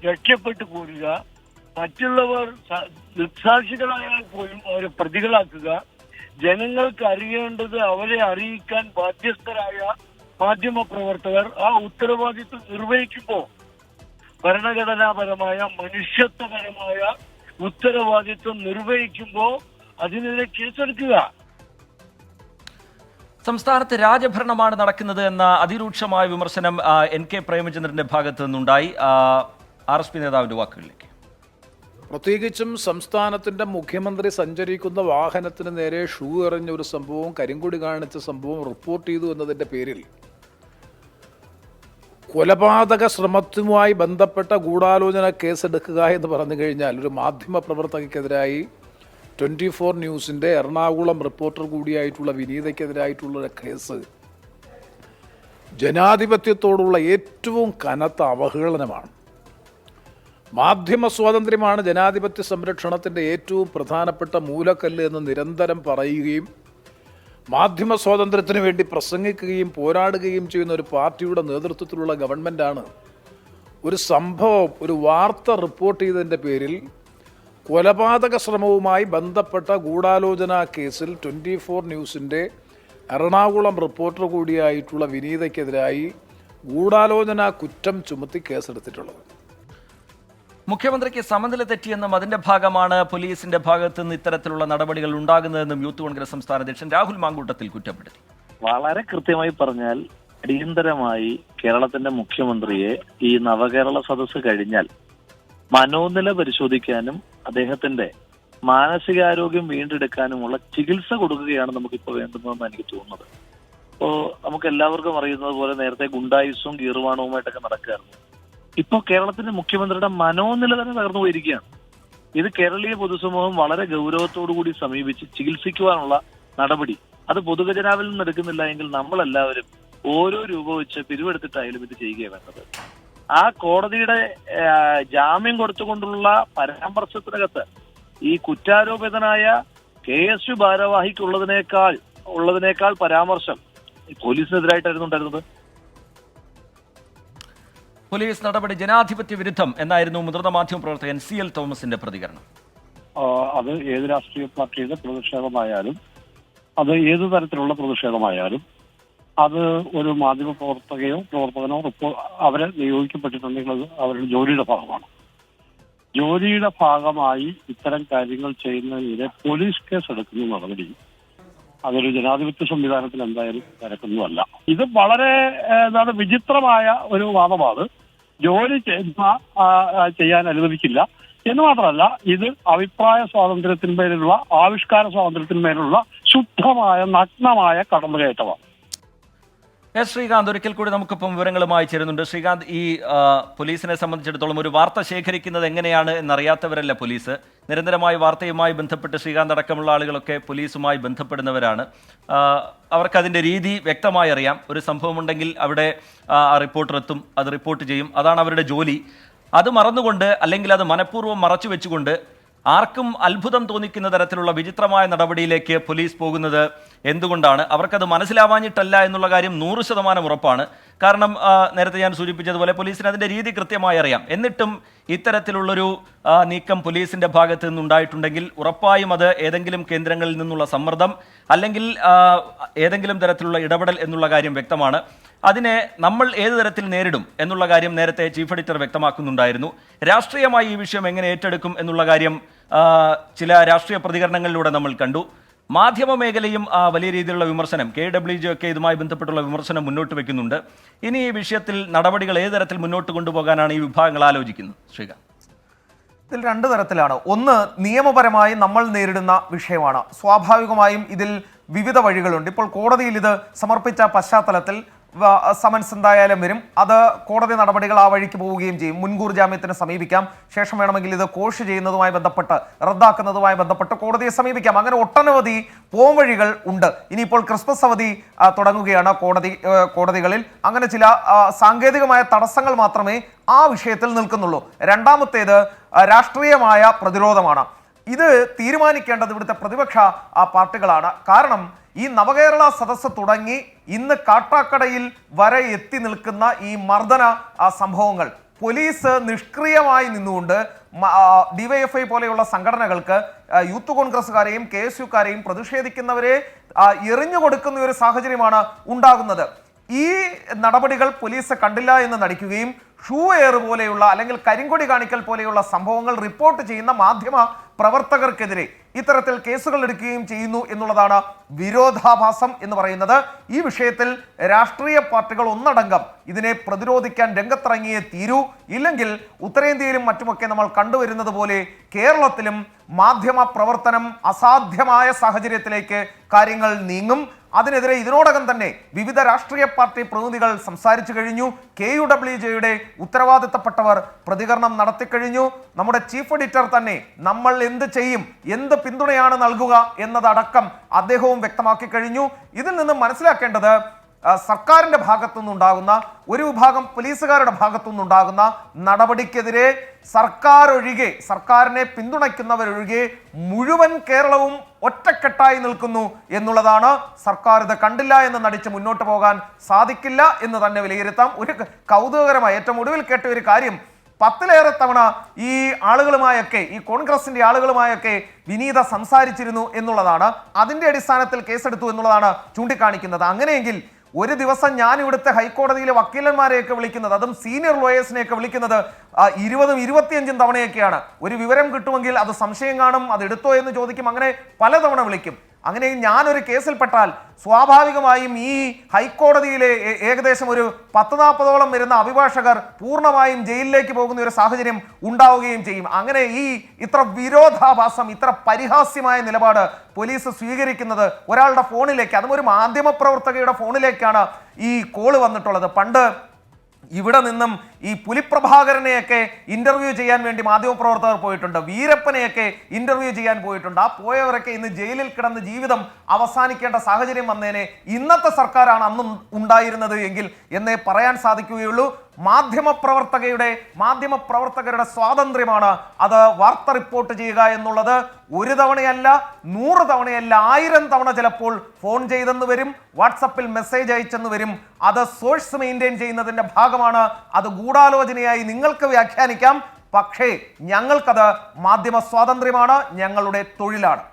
രക്ഷപ്പെട്ടു പോരുക, മറ്റുള്ളവർ ദൃക്സാക്ഷികളായാൽ പോലും അവരെ പ്രതികളാക്കുക, ജനങ്ങൾക്ക് അറിയേണ്ടത് അവരെ അറിയിക്കാൻ ബാധ്യസ്ഥരായ മാധ്യമ പ്രവർത്തകർ ആ ഉത്തരവാദിത്വം നിർവഹിക്കുമ്പോൾ ഭരണഘടനാപരമായ മനുഷ്യത്വപരമായ ഉത്തരവാദിത്വം നിർവഹിക്കുമ്പോൾ അതിനെതിരെ കേസെടുക്കുക. സംസ്ഥാനത്ത് രാജഭരണമാണ് നടക്കുന്നത് എന്ന അതിരൂക്ഷമായ വിമർശനം NK പ്രേമചന്ദ്രന്റെ ഭാഗത്തു നിന്നുണ്ടായി. RSP നേതാവിന്റെ വാക്കുകളിലേക്ക്. പ്രത്യേകിച്ചും സംസ്ഥാനത്തിൻ്റെ മുഖ്യമന്ത്രി സഞ്ചരിക്കുന്ന വാഹനത്തിന് നേരെ ഷൂ എറിഞ്ഞ ഒരു സംഭവം, കരിങ്കൊടി കാണിച്ച സംഭവം റിപ്പോർട്ട് ചെയ്തു എന്നതിൻ്റെ പേരിൽ കൊലപാതക ശ്രമത്തുമായി ബന്ധപ്പെട്ട ഗൂഢാലോചന കേസെടുക്കുക എന്ന് പറഞ്ഞു കഴിഞ്ഞാൽ ഒരു മാധ്യമ പ്രവർത്തകയ്ക്കെതിരായി 24 ന്യൂസിൻ്റെ എറണാകുളം റിപ്പോർട്ടർ കൂടിയായിട്ടുള്ള വിനീതയ്ക്കെതിരായിട്ടുള്ള കേസ് ജനാധിപത്യത്തോടുള്ള ഏറ്റവും കനത്ത അവഹേളനമാണ്. മാധ്യമ സ്വാതന്ത്ര്യമാണ് ജനാധിപത്യ സംരക്ഷണത്തിൻ്റെ ഏറ്റവും പ്രധാനപ്പെട്ട മൂലക്കല്ല് എന്ന് നിരന്തരം പറയുകയും മാധ്യമ സ്വാതന്ത്ര്യത്തിന് വേണ്ടി പ്രസംഗിക്കുകയും പോരാടുകയും ചെയ്യുന്ന ഒരു പാർട്ടിയുടെ നേതൃത്വത്തിലുള്ള ഗവൺമെൻറ്റാണ് ഒരു സംഭവം, ഒരു വാർത്ത റിപ്പോർട്ട് ചെയ്തതിൻ്റെ പേരിൽ കൊലപാതക ശ്രമവുമായി ബന്ധപ്പെട്ട ഗൂഢാലോചനാ കേസിൽ 24 ന്യൂസിൻ്റെ എറണാകുളം റിപ്പോർട്ടർ കൂടിയായിട്ടുള്ള വിനീതയ്ക്കെതിരായി ഗൂഢാലോചനാ കുറ്റം ചുമത്തി കേസെടുത്തിട്ടുള്ളത്. മുഖ്യമന്ത്രിക്ക് സമനില തെറ്റിയെന്നും അതിന്റെ ഭാഗമാണ് പോലീസിന്റെ ഭാഗത്തു നിന്ന് ഇത്തരത്തിലുള്ള നടപടികൾ ഉണ്ടാകുന്നതെന്നും യൂത്ത് കോൺഗ്രസ് സംസ്ഥാന അധ്യക്ഷൻ രാഹുൽ മാങ്കൂട്ടത്തിൽ കുറ്റപ്പെടുത്തി. വളരെ കൃത്യമായി പറഞ്ഞാൽ അടിയന്തരമായി കേരളത്തിന്റെ മുഖ്യമന്ത്രിയെ ഈ നവകേരള സദസ്സ് കഴിഞ്ഞാൽ മനോനില പരിശോധിക്കാനും അദ്ദേഹത്തിന്റെ മാനസികാരോഗ്യം വീണ്ടെടുക്കാനുമുള്ള ചികിത്സ കൊടുക്കുകയാണ് നമുക്കിപ്പോൾ വേണ്ടുന്നതെന്ന് എനിക്ക് തോന്നുന്നത്. ഇപ്പോ നമുക്ക് എല്ലാവർക്കും അറിയുന്നത് പോലെ നേരത്തെ ഗുണ്ടായുസും ഗീർവാണവുമായിട്ടൊക്കെ നടക്കുകയായിരുന്നു. ഇപ്പോൾ കേരളത്തിന്റെ മുഖ്യമന്ത്രിയുടെ മനോനില തന്നെ തകർന്നു പോയിരിക്കുകയാണ്. ഇത് കേരളീയ പൊതുസമൂഹം വളരെ ഗൗരവത്തോടുകൂടി സമീപിച്ച് ചികിത്സിക്കുവാനുള്ള നടപടി അത് പൊതുഖജനാവിൽ നിന്ന് എടുക്കുന്നില്ല എങ്കിൽ നമ്മളെല്ലാവരും ഓരോ രൂപ വെച്ച് പിരിവെടുത്തിട്ടായാലും ഇത് ചെയ്യുകയാണ് വേണ്ടത്. ആ കോടതിയുടെ ജാമ്യം കൊടുത്തുകൊണ്ടുള്ള പരാമർശത്തിനകത്ത് ഈ കുറ്റാരോപിതനായ KSU ഭാരവാഹിക്കുള്ളതിനേക്കാൾ പരാമർശം പോലീസിനെതിരായിട്ടായിരുന്നു ഉണ്ടായിരുന്നത്. പോലീസ് നടപടി ജനാധിപത്യ വിരുദ്ധം എന്നായിരുന്നു മുതിർന്ന മാധ്യമ പ്രവർത്തകൻ CL തോമസിന്റെ പ്രതികരണം. അത് ഏത് രാഷ്ട്രീയ പാർട്ടിയുടെ പ്രതിഷേധമായാലും അത് ഏത് തരത്തിലുള്ള പ്രതിഷേധമായാലും അത് ഒരു മാധ്യമ പ്രവർത്തകനോ അവരെ നിയോഗിക്കപ്പെട്ടിട്ടുണ്ടെങ്കിൽ അത് അവരുടെ ജോലിയുടെ ഭാഗമാണ്. ജോലിയുടെ ഭാഗമായി ഇത്തരം കാര്യങ്ങൾ ചെയ്യുന്നതിനെതിരെ പോലീസ് കേസ് എടുക്കുന്ന നടപടി അതൊരു ജനാധിപത്യ സംവിധാനത്തിൽ എന്തായാലും നടക്കുന്നതല്ല. ഇത് വളരെ വിചിത്രമായ ഒരു വാദമാണ്. ജോലി ചെയ്യാൻ അനുവദിക്കില്ല എന്ന് മാത്രമല്ല, ഇത് അഭിപ്രായ സ്വാതന്ത്ര്യത്തിന്മേലുള്ള ആവിഷ്കാര സ്വാതന്ത്ര്യത്തിന്മേലുള്ള ശുദ്ധമായ നഗ്നമായ കടന്നുകയറ്റമാണ്. ശ്രീകാന്ത് ഒരിക്കൽ കൂടി നമുക്കിപ്പം വിവരങ്ങളുമായി ചേരുന്നുണ്ട്. ശ്രീകാന്ത്, ഈ പോലീസിനെ സംബന്ധിച്ചിടത്തോളം ഒരു വാർത്ത ശേഖരിക്കുന്നത് എങ്ങനെയാണ് എന്നറിയാത്തവരല്ല പോലീസ്. നിരന്തരമായി വാർത്തയുമായി ബന്ധപ്പെട്ട് ശ്രീകാന്ത് അടക്കമുള്ള ആളുകളൊക്കെ പോലീസുമായി ബന്ധപ്പെടുന്നവരാണ്. അവർക്കതിൻ്റെ രീതി വ്യക്തമായി അറിയാം. ഒരു സംഭവമുണ്ടെങ്കിൽ അവിടെ റിപ്പോർട്ടർ എത്തും, അത് റിപ്പോർട്ട് ചെയ്യും, അതാണ് അവരുടെ ജോലി. അത് മറന്നുകൊണ്ട് അല്ലെങ്കിൽ അത് മനഃപൂർവ്വം മറച്ചു വെച്ചുകൊണ്ട് ആർക്കും അത്ഭുതം തോന്നിക്കുന്ന തരത്തിലുള്ള വിചിത്രമായ നടപടിയിലേക്ക് പോലീസ് പോകുന്നത് എന്തുകൊണ്ടാണ്? അവർക്കത് മനസ്സിലാവാഞ്ഞിട്ടല്ല എന്നുള്ള കാര്യം 100% ഉറപ്പാണ്. കാരണം നേരത്തെ ഞാൻ സൂചിപ്പിച്ചതുപോലെ പോലീസിന് അതിൻ്റെ രീതി കൃത്യമായി അറിയാം. എന്നിട്ടും ഇത്തരത്തിലുള്ളൊരു നീക്കം പോലീസിൻ്റെ ഭാഗത്ത് നിന്നുണ്ടായിട്ടുണ്ടെങ്കിൽ ഉറപ്പായും അത് ഏതെങ്കിലും കേന്ദ്രങ്ങളിൽ നിന്നുള്ള സമ്മർദ്ദം അല്ലെങ്കിൽ ഏതെങ്കിലും തരത്തിലുള്ള ഇടപെടൽ എന്നുള്ള കാര്യം വ്യക്തമാണ്. അതിനെ നമ്മൾ ഏത് തരത്തിൽ നേരിടും എന്നുള്ള കാര്യം നേരത്തെ ചീഫ് എഡിറ്റർ വ്യക്തമാക്കുന്നുണ്ടായിരുന്നു. രാഷ്ട്രീയമായി ഈ വിഷയം എങ്ങനെ ഏറ്റെടുക്കും എന്നുള്ള കാര്യം ചില രാഷ്ട്രീയ പ്രതികരണങ്ങളിലൂടെ നമ്മൾ കണ്ടു. മാധ്യമ മേഖലയും വലിയ രീതിയിലുള്ള വിമർശനം, KWJ ഒക്കെ ഇതുമായി ബന്ധപ്പെട്ടുള്ള വിമർശനം മുന്നോട്ട് വയ്ക്കുന്നുണ്ട്. ഇനി ഈ വിഷയത്തിൽ നടപടികൾ ഏത് തരത്തിൽ മുന്നോട്ട് കൊണ്ടുപോകാനാണ് ഈ വിഭാഗങ്ങൾ ആലോചിക്കുന്നത്? ശ്രീകാന്ത്, ഇതിൽ രണ്ട് തരത്തിലാണ്. ഒന്ന്, നിയമപരമായി നമ്മൾ നേരിടുന്ന വിഷയമാണ്. സ്വാഭാവികമായും ഇതിൽ വിവിധ വഴികളുണ്ട്. ഇപ്പോൾ കോടതിയിൽ ഇത് സമർപ്പിച്ച പശ്ചാത്തലത്തിൽ സമൻസ് എന്തായാലും വരും. അത് കോടതി നടപടികൾ ആ വഴിക്ക് പോവുകയും ചെയ്യും. മുൻകൂർ ജാമ്യത്തിന് സമീപിക്കാം. ശേഷം വേണമെങ്കിൽ ഇത് കോഷ് ചെയ്യുന്നതുമായി ബന്ധപ്പെട്ട് റദ്ദാക്കുന്നതുമായി ബന്ധപ്പെട്ട് കോടതിയെ സമീപിക്കാം. അങ്ങനെ ഒട്ടനവധി പോംവഴികൾ ഉണ്ട്. ഇനിയിപ്പോൾ ക്രിസ്മസ് അവധി തുടങ്ങുകയാണ് കോടതികളിൽ. അങ്ങനെ ചില സാങ്കേതികമായ തടസ്സങ്ങൾ മാത്രമേ ആ വിഷയത്തിൽ നിൽക്കുന്നുള്ളൂ. രണ്ടാമത്തേത് രാഷ്ട്രീയമായ പ്രതിരോധമാണ്. ഇത് തീരുമാനിക്കേണ്ടത് ഇവിടുത്തെ പ്രതിപക്ഷ പാർട്ടികളാണ്. കാരണം ഈ നവകേരള സദസ്സ് തുടങ്ങി ഇന്ന് കാട്ടാക്കടയിൽ വരെ എത്തി നിൽക്കുന്ന ഈ മർദ്ദന സംഭവങ്ങൾ പോലീസ് നിഷ്ക്രിയമായി നിന്നുകൊണ്ട് DYFI പോലെയുള്ള സംഘടനകൾക്ക് യൂത്ത് കോൺഗ്രസ്സുകാരെയും KSUക്കാരെയും പ്രതിഷേധിക്കുന്നവരെ എറിഞ്ഞു കൊടുക്കുന്ന ഒരു സാഹചര്യമാണ് ഉണ്ടാകുന്നത്. ഈ നടപടികൾ പോലീസ് കണ്ടില്ല എന്ന് നടിക്കുകയും ഷൂ എയർ പോലെയുള്ള അല്ലെങ്കിൽ കരിങ്കൊടി കാണിക്കൽ പോലെയുള്ള സംഭവങ്ങൾ റിപ്പോർട്ട് ചെയ്യുന്ന മാധ്യമ പ്രവർത്തകർക്കെതിരെ ഇത്തരത്തിൽ കേസുകൾ എടുക്കുകയും ചെയ്യുന്നു എന്നുള്ളതാണ് വിരോധാഭാസം എന്ന് പറയുന്നത്. ഈ വിഷയത്തിൽ രാഷ്ട്രീയ പാർട്ടികൾ ഒന്നടങ്കം ഇതിനെ പ്രതിരോധിക്കാൻ രംഗത്തിറങ്ങിയേ തീരൂ. ഇല്ലെങ്കിൽ ഉത്തരേന്ത്യയിലും മറ്റുമൊക്കെ നമ്മൾ കണ്ടുവരുന്നത് പോലെ കേരളത്തിലും മാധ്യമ പ്രവർത്തനം അസാധ്യമായ സാഹചര്യത്തിലേക്ക് കാര്യങ്ങൾ നീങ്ങും. അതിനെതിരെ ഇതിനോടകം തന്നെ വിവിധ രാഷ്ട്രീയ പാർട്ടി പ്രതിനിധികൾ സംസാരിച്ചു കഴിഞ്ഞു. KUWJ ഉത്തരവാദിത്തപ്പെട്ടവർ പ്രതികരണം നടത്തിക്കഴിഞ്ഞു. നമ്മുടെ ചീഫ് എഡിറ്റർ തന്നെ നമ്മൾ എന്ത് ചെയ്യും, എന്ത് പിന്തുണയാണ് നൽകുക എന്നതടക്കം അദ്ദേഹവും വ്യക്തമാക്കി കഴിഞ്ഞു. ഇതിൽ നിന്ന് മനസ്സിലാക്കേണ്ടത് സർക്കാരിന്റെ ഭാഗത്തുനിന്നുണ്ടാകുന്ന ഒരു വിഭാഗം പോലീസുകാരുടെ ഭാഗത്തുനിന്നുണ്ടാകുന്ന നടപടിക്കെതിരെ സർക്കാരിനെ പിന്തുണയ്ക്കുന്നവരൊഴികെ മുഴുവൻ കേരളവും ഒറ്റക്കെട്ടായി നിൽക്കുന്നു എന്നുള്ളതാണ്. സർക്കാർ ഇത് കണ്ടില്ല എന്ന് നടിച്ച് മുന്നോട്ട് പോകാൻ സാധിക്കില്ല എന്ന് തന്നെ വിലയിരുത്താം. ഒരു കൗതുകകരമായ ഏറ്റവും ഒടുവിൽ കേട്ട ഒരു കാര്യം, 10ലേറെ തവണ ഈ ആളുകളുമായൊക്കെ, ഈ കോൺഗ്രസിന്റെ ആളുകളുമായൊക്കെ വിനീത സംസാരിച്ചിരുന്നു എന്നുള്ളതാണ്. അതിന്റെ അടിസ്ഥാനത്തിൽ കേസെടുത്തു എന്നുള്ളതാണ് ചൂണ്ടിക്കാണിക്കുന്നത്. അങ്ങനെയെങ്കിൽ ഒരു ദിവസം ഞാൻ ഇവിടുത്തെ ഹൈക്കോടതിയിലെ വക്കീലന്മാരെയൊക്കെ വിളിക്കുന്നത്, അതും സീനിയർ ലോയേഴ്സിനെയൊക്കെ വിളിക്കുന്നത് 20ഉം 25ഉം തവണയൊക്കെയാണ്. ഒരു വിവരം കിട്ടുമെങ്കിൽ അത് സംശയം കാണും, അത് എടുത്തോ എന്ന് ചോദിക്കും, അങ്ങനെ പലതവണ വിളിക്കും. അങ്ങനെ ഞാനൊരു കേസിൽപ്പെട്ടാൽ സ്വാഭാവികമായും ഈ ഹൈക്കോടതിയിലെ ഏകദേശം ഒരു 10-40ഓളം വരുന്ന അഭിഭാഷകർ പൂർണ്ണമായും ജയിലിലേക്ക് പോകുന്ന ഒരു സാഹചര്യം ഉണ്ടാവുകയും ചെയ്യും. അങ്ങനെ ഇത്ര വിരോധാഭാസം, ഇത്ര പരിഹാസ്യമായ നിലപാട് പോലീസ് സ്വീകരിക്കുന്നത് ഒരാളുടെ ഫോണിലേക്ക്, അതും ഒരു മാധ്യമ പ്രവർത്തകയുടെ ഫോണിലേക്കാണ് ഈ കോള് വന്നിട്ടുള്ളത്. പണ്ട് ഇവിടെ നിന്നും ഈ പുലിപ്രഭാകരനെയൊക്കെ ഇന്റർവ്യൂ ചെയ്യാൻ വേണ്ടി മാധ്യമപ്രവർത്തകർ പോയിട്ടുണ്ട്, വീരപ്പനെയൊക്കെ ഇന്റർവ്യൂ ചെയ്യാൻ പോയിട്ടുണ്ട്. ആ പോയവരൊക്കെ ഇന്ന് ജയിലിൽ കിടന്ന് ജീവിതം അവസാനിക്കേണ്ട സാഹചര്യം വന്നേനെ. ഇന്നത്തെ സർക്കാരാണ് അന്നും ഉണ്ടായിരുന്നത് എങ്കിൽ എന്നേ പറയാൻ സാധിക്കുകയുള്ളൂ. മാധ്യമപ്രവർത്തകരുടെ സ്വാതന്ത്ര്യമാണ് അത് വാർത്ത റിപ്പോർട്ട് ചെയ്യുക എന്നുള്ളത്. ഒരു തവണയല്ല, 100 തവണയല്ല, 1000 തവണ ചിലപ്പോൾ ഫോൺ ചെയ്തെന്ന് വരും, വാട്സപ്പിൽ മെസ്സേജ് അയച്ചെന്ന് വരും. അത് സോഴ്സ് മെയിൻറ്റെയിൻ ചെയ്യുന്നതിന്റെ ഭാഗമാണ്. അത് ഗൂഢാലോചനയായി നിങ്ങൾക്ക് വ്യാഖ്യാനിക്കാം. പക്ഷേ ഞങ്ങൾക്കത് മാധ്യമ സ്വാതന്ത്ര്യമാണ്, ഞങ്ങളുടെ തൊഴിലാണ്.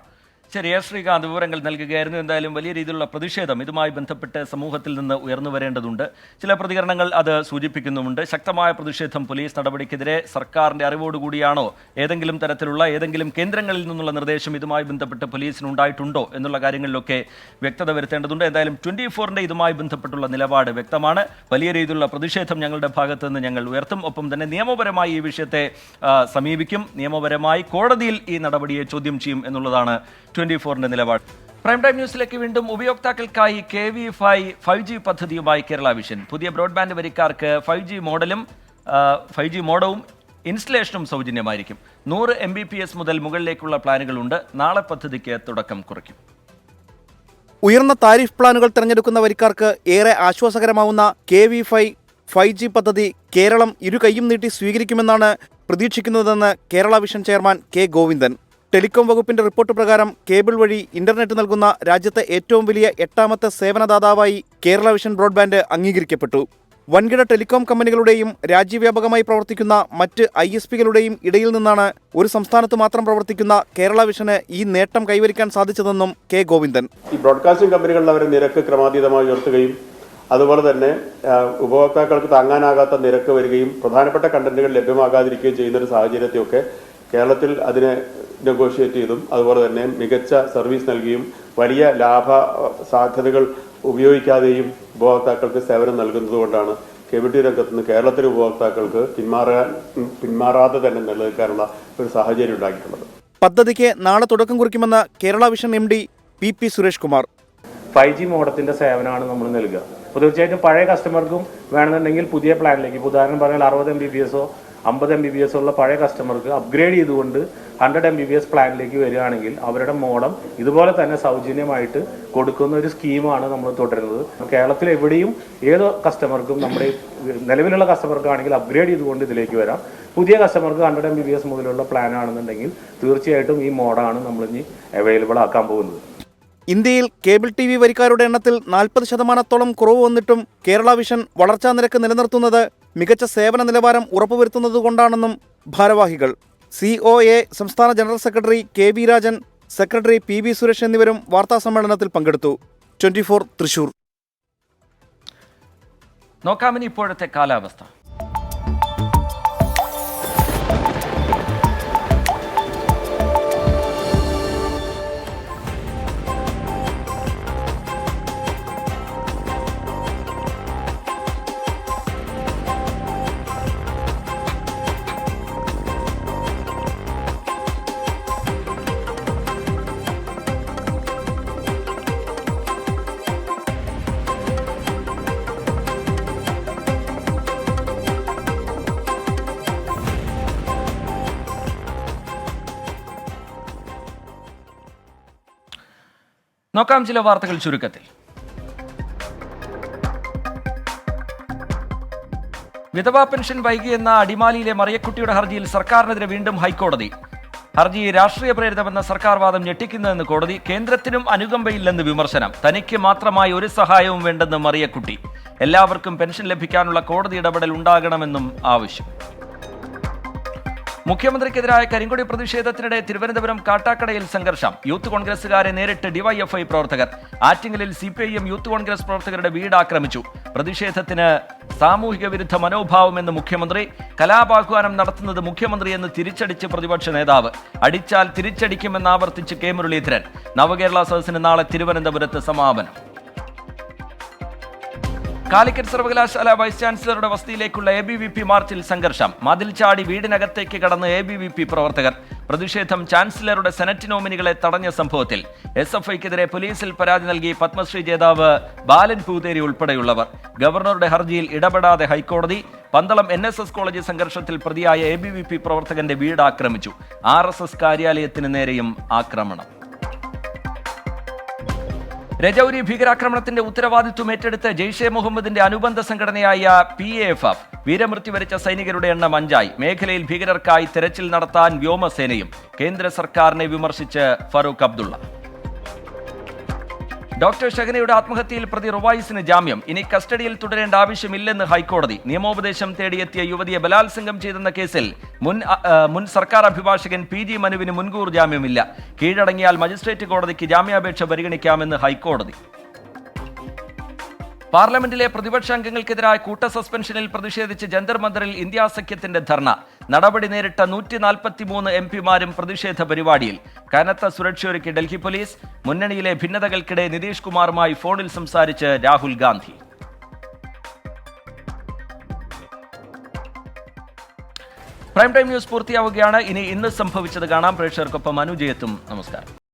ശരി, ശ്രീകാന്ത് വിവരങ്ങൾ നൽകുകയായിരുന്നു. എന്തായാലും വലിയ രീതിയിലുള്ള പ്രതിഷേധം ഇതുമായി ബന്ധപ്പെട്ട് സമൂഹത്തിൽ നിന്ന് ഉയർന്നു വരേണ്ടതുണ്ട്. ചില പ്രതികരണങ്ങൾ അത് സൂചിപ്പിക്കുന്നുമുണ്ട്. ശക്തമായ പ്രതിഷേധം പോലീസ് നടപടിക്കെതിരെ സർക്കാരിൻ്റെ അറിവോടുകൂടിയാണോ, ഏതെങ്കിലും കേന്ദ്രങ്ങളിൽ നിന്നുള്ള നിർദ്ദേശം ഇതുമായി ബന്ധപ്പെട്ട് പോലീസിന് ഉണ്ടായിട്ടുണ്ടോ എന്നുള്ള കാര്യങ്ങളിലൊക്കെ വ്യക്തത വരുത്തേണ്ടതുണ്ട്. എന്തായാലും 24ന്റെ ഇതുമായി ബന്ധപ്പെട്ടുള്ള നിലപാട് വ്യക്തമാണ്. വലിയ രീതിയിലുള്ള പ്രതിഷേധം ഞങ്ങളുടെ ഭാഗത്ത് നിന്ന് ഞങ്ങൾ ഉയർത്തും. ഒപ്പം തന്നെ നിയമപരമായി ഈ വിഷയത്തെ സമീപിക്കും. നിയമപരമായി കോടതിയിൽ ഈ നടപടിയെ ചോദ്യം ചെയ്യും എന്നുള്ളതാണ് 24ന്റെ നിലപാട്. പ്രൈം ടൈം ന്യൂസിലേക്ക് വീണ്ടും. ഉപയോക്താക്കൾക്കായി KV5 5G പദ്ധതിയുമായി കേരള വിഷൻ. പുതിയ ബ്രോഡ്ബാൻഡ് വരിക്കാർക്ക് 5G മോഡവും ഇൻസ്റ്റലേഷനും സൗജന്യമായിരിക്കും. 100 Mbps മുതൽ മുകളിലേക്കുള്ള പ്ലാനുകളുണ്ട്. നാളെ പദ്ധതിക്ക് തുടക്കം കുറിക്കും. ഉയർന്ന താരിഫ് പ്ലാനുകൾ തിരഞ്ഞെടുക്കുന്ന വരിക്കാർക്ക് ഏറെ ആശ്വാസകരമാവുന്ന KV5 5G പദ്ധതി കേരളം ഇരു കൈയും നീട്ടി സ്വീകരിക്കുമെന്നാണ് പ്രതീക്ഷിക്കുന്നതെന്ന് Kerala vision chairman K. Govindan. Telecom വകുപ്പിന്റെ റിപ്പോർട്ട് പ്രകാരം കേബിൾ വഴി ഇന്റർനെറ്റ് നൽകുന്ന രാജ്യത്തെ ഏറ്റവും വലിയ 8ാമത്തെ സേവനദാതാവായി കേരള വിഷൻ ബ്രോഡ്ബാൻഡ് അംഗീകരിക്കപ്പെട്ടു. വൻകിട ടെലികോം കമ്പനികളുടെയും രാജ്യവ്യാപകമായി പ്രവർത്തിക്കുന്ന മറ്റ് ISPകളുടെയും ഇടയിൽ നിന്നാണ് ഒരു സംസ്ഥാനത്ത് മാത്രം പ്രവർത്തിക്കുന്ന കേരള വിഷന് ഈ നേട്ടം കൈവരിക്കാൻ സാധിച്ചതെന്നും K. ഗോവിന്ദൻ. ഈ ബ്രോഡ്കാസ്റ്റിംഗ് കമ്പനികളിൽ അവർ നിരക്ക് ക്രമാതീതമായി ഉയർത്തുകയും അതുപോലെ തന്നെ ഉപഭോക്താക്കൾക്ക് താങ്ങാനാകാത്ത നിരക്ക് വരികയും പ്രധാനപ്പെട്ട കണ്ടന്റുകൾ ലഭ്യമാകാതിരിക്കുകയും ചെയ്യുന്നൊരു സാഹചര്യത്തെയൊക്കെ കേരളത്തിൽ അതിനെ നെഗോഷിയേറ്റ് ചെയ്തും അതുപോലെ തന്നെ മികച്ച സർവീസ് നൽകിയും വലിയ ലാഭ സാധ്യതകൾ ഉപയോഗിക്കാതെയും ഉപഭോക്താക്കൾക്ക് സേവനം നൽകുന്നതുകൊണ്ടാണ് കേബിൾ ടി രംഗത്ത് നിന്ന് കേരളത്തിലെ ഉപഭോക്താക്കൾക്ക് പിന്മാറാതെ തന്നെ നിലനിൽക്കാനുള്ള ഒരു സാഹചര്യം ഉണ്ടാക്കിയിട്ടുള്ളത്. പദ്ധതിക്ക് നാളെ തുടക്കം കുറിക്കുമെന്ന് Kerala vision MD PP Suresh Kumar. 5G മോഡത്തിന്റെ സേവനമാണ് നമ്മൾ നൽകുക. അപ്പോൾ തീർച്ചയായിട്ടും പഴയ കസ്റ്റമർക്കും വേണമെന്നുണ്ടെങ്കിൽ പുതിയ പ്ലാനിലേക്ക്, ഉദാഹരണം പറഞ്ഞാൽ 60 Mbps 50 Mbps ഉള്ള പഴയ കസ്റ്റമർക്ക് അപ്ഗ്രേഡ് ചെയ്തുകൊണ്ട് 100 Mbps പ്ലാനിലേക്ക് വരികയാണെങ്കിൽ അവരുടെ മോഡം ഇതുപോലെ തന്നെ സൗജന്യമായിട്ട് കൊടുക്കുന്ന ഒരു സ്കീമാണ് നമ്മൾ തുടരുന്നത്. കേരളത്തിൽ എവിടെയും ഏത് കസ്റ്റമർക്കും, നമ്മുടെ നിലവിലുള്ള കസ്റ്റമർക്കാണെങ്കിൽ അപ്ഗ്രേഡ് ചെയ്തുകൊണ്ട് ഇതിലേക്ക് വരാം. പുതിയ കസ്റ്റമർക്ക് 100 Mbps മുതലുള്ള പ്ലാൻ ആണെന്നുണ്ടെങ്കിൽ തീർച്ചയായിട്ടും ഈ മോഡാണ് നമ്മൾ ഇനി അവൈലബിൾ ആക്കാൻ പോകുന്നത്. ഇന്ത്യയിൽ കേബിൾ TV വരിക്കാരുടെ എണ്ണത്തിൽ 40% കുറവ് വന്നിട്ടും കേരള വിഷൻ വളർച്ചാ നിരക്ക് നിലനിർത്തുന്നത് മികച്ച സേവന നിലവാരം ഉറപ്പുവരുത്തുന്നതുകൊണ്ടാണെന്നും ഭാരവാഹികൾ. COA സംസ്ഥാന general secretary KV Rajan, secretary PB Suresh എന്നിവരും വാർത്താസമ്മേളനത്തിൽ പങ്കെടുത്തു. 24 തൃശൂർ. നോക്കാമിനി ഇപ്പോഴത്തെ കാലാവസ്ഥ. നോക്കാം ചില വാർത്തകൾ ചുരുക്കത്തിൽ. വിധവാ പെൻഷൻ വൈകിയെന്ന അടിമാലിയിലെ മറിയക്കുട്ടിയുടെ ഹർജിയിൽ സർക്കാരിനെതിരെ വീണ്ടും ഹൈക്കോടതി. ഹർജി രാഷ്ട്രീയ പ്രേരിതമെന്ന സർക്കാർ വാദം ഞെട്ടിക്കുന്നതെന്ന് കോടതി. കേന്ദ്രത്തിനും അനുകമ്പയില്ലെന്ന് വിമർശനം. തനിക്ക് മാത്രമായി ഒരു സഹായവും വേണ്ടെന്ന് മറിയക്കുട്ടി. എല്ലാവർക്കും പെൻഷൻ ലഭിക്കാനുള്ള കോടതി ഇടപെടൽ ഉണ്ടാകണമെന്നും ആവശ്യം. മുഖ്യമന്ത്രിക്കെതിരായ കരിങ്കൊടി പ്രതിഷേധത്തിനിടെ തിരുവനന്തപുരം കാട്ടാക്കടയിൽ സംഘർഷം. യൂത്ത് കോൺഗ്രസുകാരെ നേരിട്ട് ഡിവൈഎഫ്ഐ പ്രവർത്തകർ. ആറ്റിങ്ങലിൽ CPIM യൂത്ത് കോൺഗ്രസ് പ്രവർത്തകരുടെ വീട് ആക്രമിച്ചു. പ്രതിഷേധത്തിന് സാമൂഹിക വിരുദ്ധ മനോഭാവമെന്ന് മുഖ്യമന്ത്രി. കലാപാഹ്വാനം നടത്തുന്നത് മുഖ്യമന്ത്രിയെന്ന് തിരിച്ചടിച്ച് പ്രതിപക്ഷ നേതാവ്. അടിച്ചാൽ തിരിച്ചടിക്കുമെന്ന് ആവർത്തിച്ച് കെ മുരളീധരൻ. നവകേരള സദസ്സിന് നാളെ തിരുവനന്തപുരത്ത് സമാപനം. കാലിക്കറ്റ് സർവകലാശാല വൈസ് ചാൻസലറുടെ വസതിയിലേക്കുള്ള ABVP മാർച്ചിൽ സംഘർഷം. മതിൽ ചാടി വീടിനകത്തേക്ക് കടന്ന് ABVP പ്രവർത്തകർ. പ്രതിഷേധം ചാൻസലറുടെ സെനറ്റ് നോമിനികളെ തടഞ്ഞ സംഭവത്തിൽ. SFIക്കെതിരെ പോലീസിൽ പരാതി നൽകി പത്മശ്രീ ജേതാവ് ബാലൻ പൂതേരി ഉൾപ്പെടെയുള്ളവർ. ഗവർണറുടെ ഹർജിയിൽ ഇടപെടാതെ ഹൈക്കോടതി. പന്തളം NSS കോളേജ് സംഘർഷത്തിൽ പ്രതിയായ ABVP പ്രവർത്തകന്റെ വീട് ആക്രമിച്ചു. RSS കാര്യാലയത്തിന് നേരെയും ആക്രമണം. രജൌരി ഭീകരാക്രമണത്തിന്റെ ഉത്തരവാദിത്വം ഏറ്റെടുത്ത് ജെയ്ഷെ മുഹമ്മദിന്റെ അനുബന്ധ സംഘടനയായ PAFF. വീരമൃത്യു വരിച്ച സൈനികരുടെ എണ്ണം 5. മേഖലയിൽ ഭീകരർക്കായി തെരച്ചിൽ നടത്താൻ വ്യോമസേനയും. കേന്ദ്ര സർക്കാരിനെ വിമർശിച്ച് ഫറൂഖ് അബ്ദുള്ള. ഡോക്ടർ ഷഹനയുടെ ആത്മഹത്യയിൽ പ്രതി റുവായിസിന് ജാമ്യം. ഇനി കസ്റ്റഡിയിൽ തുടരേണ്ട ആവശ്യമില്ലെന്ന് ഹൈക്കോടതി. നിയമോപദേശം തേടിയെത്തിയ യുവതിയെ ബലാത്സംഗം ചെയ്തെന്ന കേസിൽ മുൻ സർക്കാർ അഭിഭാഷകൻ PG മനുവിന് മുൻകൂർ ജാമ്യമില്ല. കീഴടങ്ങിയാൽ മജിസ്ട്രേറ്റ് കോടതിക്ക് ജാമ്യാപേക്ഷ പരിഗണിക്കാമെന്ന് ഹൈക്കോടതി. പാർലമെന്റിലെ പ്രതിപക്ഷ അംഗങ്ങൾക്കെതിരായ കൂട്ട സസ്പെൻഷനിൽ പ്രതിഷേധിച്ച് ജന്തർ മന്ദറിൽ ഇന്ത്യാ സഖ്യത്തിന്റെ ധർണ. നടപടി നേരിട്ട 143 MP-മാരും പ്രതിഷേധ പരിപാടിയിൽ. കനത്ത സുരക്ഷയൊരുക്കി ഡൽഹി പോലീസ്. മുന്നണിയിലെ ഭിന്നതകൾക്കിടെ നിതീഷ് കുമാറുമായി ഫോണിൽ സംസാരിച്ച് Rahul Gandhi. Prime time news പൂർത്തിയാവുകയാണ്. ഇനി ഇന്ന് സംഭവിച്ചത് കാണാം. പ്രേക്ഷകർക്കൊപ്പം അനുജയത്തും നമസ്കാരം.